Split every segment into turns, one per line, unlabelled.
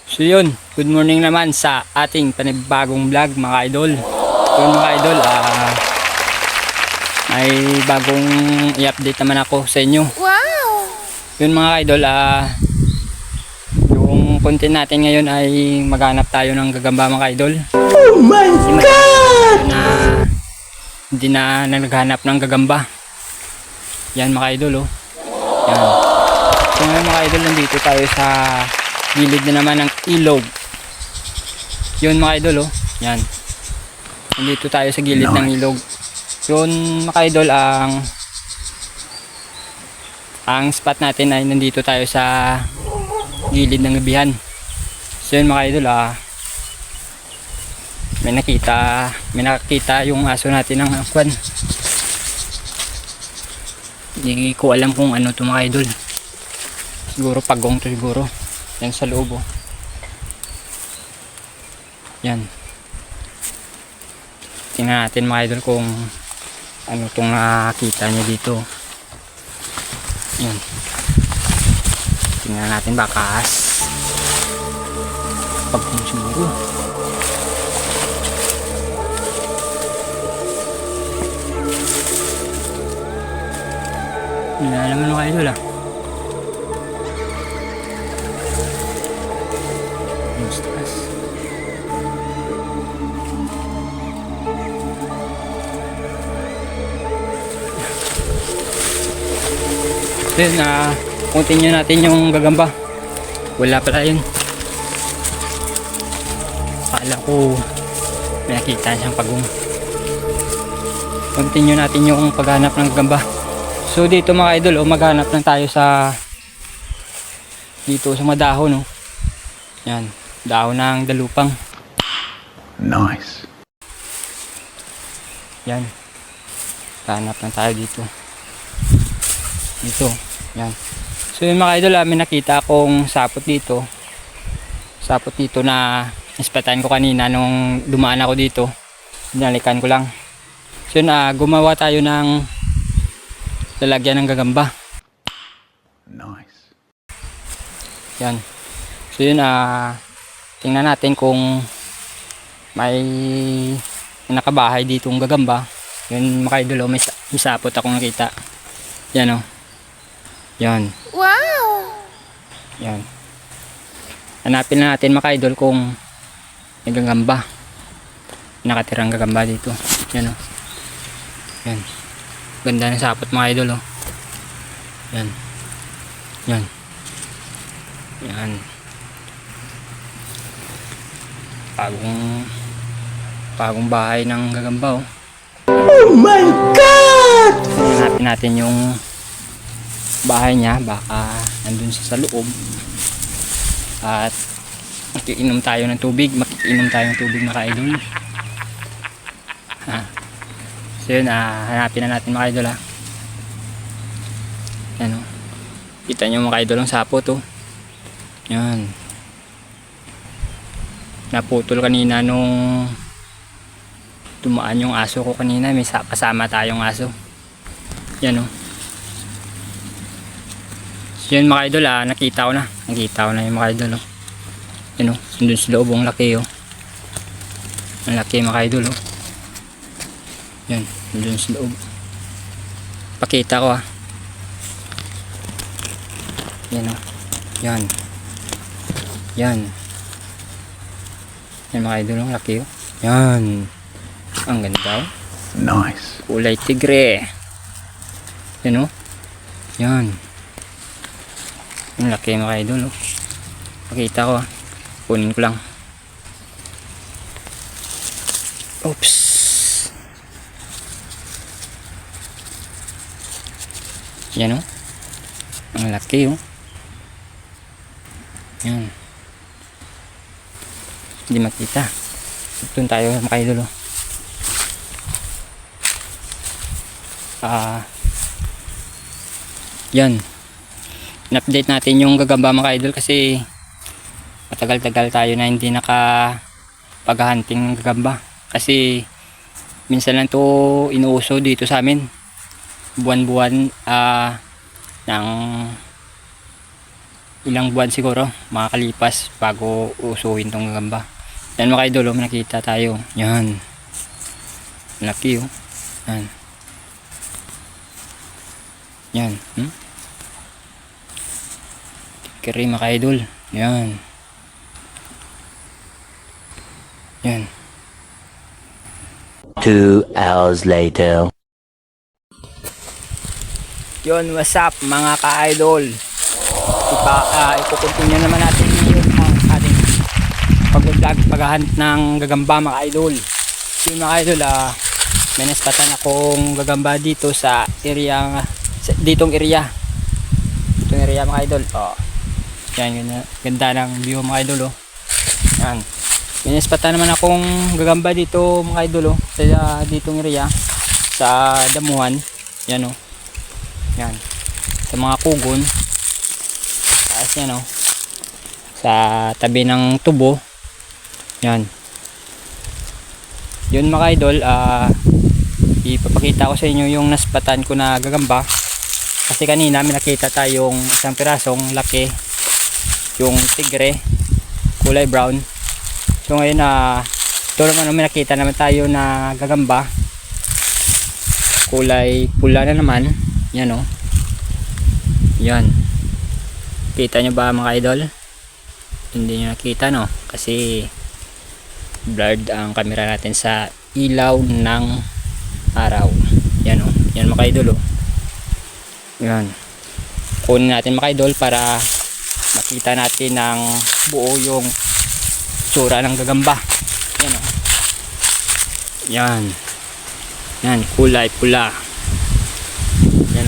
So yun, good morning naman sa ating panibagong vlog mga idol. Yun mga idol, may bagong i-update naman ako sa inyo.
Wow!
Yun mga idol, yung content natin ngayon ay maghanap tayo ng gagamba mga idol.
Oh my God!
Hindi na naghanap ng gagamba. Yan mga idol, oh. Yan. So ngayon mga idol, nandito tayo sa gilid na naman ng ilog. Yun mga idol, oh. Yan. Nandito tayo sa gilid ng ilog. Yun mga idol, ang spot natin ay nandito tayo sa gilid ng gabihan. So yun mga idol, may nakita yung aso natin ng kwan. Hindi ko alam kung ano to mga idol. Siguro pagong to siguro. Yan sa loob, oh. Yan. Tingnan natin mga idol kung ano itong nakita niya dito. Yan. Tingnan natin bakas. Pagong siguro. Wala naman mga idol, Stress. Then, continue natin yung gagamba. Wala pala yun. Akala ko may nakita siyang pagong. Continue natin yung paghanap ng gagamba. So dito mga idol, maghanap lang tayo sa dito sa mga dahon, Yan, dahon ng dalupang.
Nice.
Yan. Hanap lang tayo dito. Dito. Yan. So yun mga idol, may nakita akong sapot dito. Sapot dito na ispatan ko kanina nung dumaan ako dito. Binalikan ko lang. So yun, gumawa tayo ng lalagyan ng gagamba.
Nice.
Yan. So yun, tingnan natin kung may nakabahay dito ng gagamba. Yun mga idol, may sapot akong nakita. Yan, Yan.
Wow!
Yan. Hanapin na natin mga idol kung may gagamba. Nakatirang gagamba dito. Yan, Yan. Ganda ng sapot mga idol, Yan. Yan. Yan. Bagong bahay ng gagamba,
Oh my God!
Hanapin natin yung bahay niya, baka nandun siya sa loob. At makiinom tayo ng tubig mga idol. So yun, hanapin na natin mga idol, Yan, kita nyo mga idol ang sapot, Yan. Naputol kanina nung dumaan yung aso ko kanina. May kasama tayong aso. Yan, So yun mga idol, nakita ko na yung mga idol, Yan, nandun sa loob, ang laki, ang laki mga idol, Yan, nandun sa loob. Pakita ko, Yan, Yan. Yan. Yan mga idol, ang laki, Yan. Ang ganda,
Nice.
kulay tigre. Yan, Yan. Ang laki mga idol, Pakita ko, kunin ko lang. Oops. Yan, ang laki, Yan. Hindi makita. Doon tayo mga idol, Yan. In-update natin yung gagamba mga idol kasi matagal-tagal tayo na hindi nakapag-hunting ng gagamba. Kasi minsan lang to inuuso dito sa amin. Buwan-buwan ng ilang buwan siguro makakalipas bago usuhin tong gagamba. Yan mga idol, may nakita tayo. Yan. Laki oh. Yan. Yan. Tikiri mga idol. Yan. Yan.
2 hours later.
Yun, what's up mga ka-idol? Ipo-continue naman natin yung ating pag-vlog, paghahanap ng gagamba mga idol. Yun mga idol, may naspatan akong gagamba dito sa area, ditong area mga idol. Yan, ganda ng view mga idol. Yan. May naspatan naman akong gagamba dito mga idol sa ditong area sa damuhan. Yan yan, sa mga kugon. Taas yan sa tabi ng tubo. Yan. Yun mga idol, ipapakita ko sa inyo yung naspatan ko na gagamba. Kasi kanina may nakita tayong isang pirasong laki, yung tigre, kulay brown. So ngayon ito naman may nakita naman tayo na gagamba, kulay pula na naman. Yan yan, kita nyo ba mga idol? Hindi nyo nakita kasi blurred ang camera natin sa ilaw ng araw. Yan yan mga idol yan, kunin natin mga idol para makita natin ng buo yung tsura ng gagamba. Yan yan, kulay pula. Yan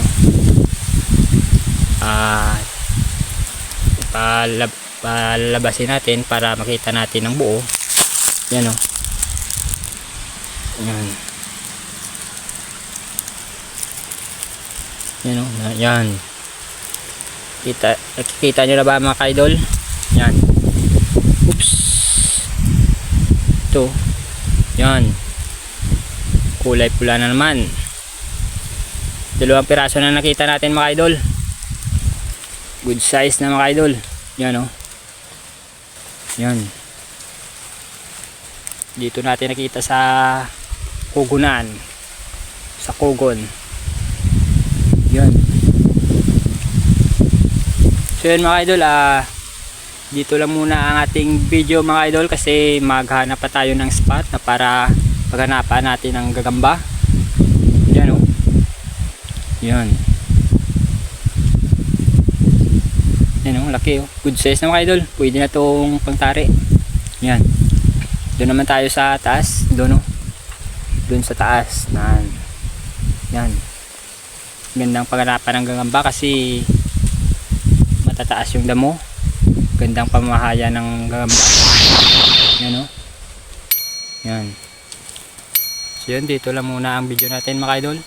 palabasin natin para makita natin ng buo. Yan yan yan, kita nyo na ba mga ka-idol? Yan, oops, ito yan, kulay pula na naman. Dalawang piraso na nakita natin mga idol. Good size na mga idol. Yan yan, dito natin nakita sa kugunan, sa kugon. Yan. So yun mga idol, dito lang muna ang ating video mga idol, kasi maghanap pa tayo ng spot na para paghanapan natin ng gagamba. Yan yan yan laki good size na mga idol. Pwede na itong pangtari. Yan, doon naman tayo sa taas, doon sa taas yan. Gandang paghanapan ng gagamba kasi matataas yung damo. Gandang pamahaya ng gagamba. Yan yan. So yun, dito lang muna ang video natin mga idol.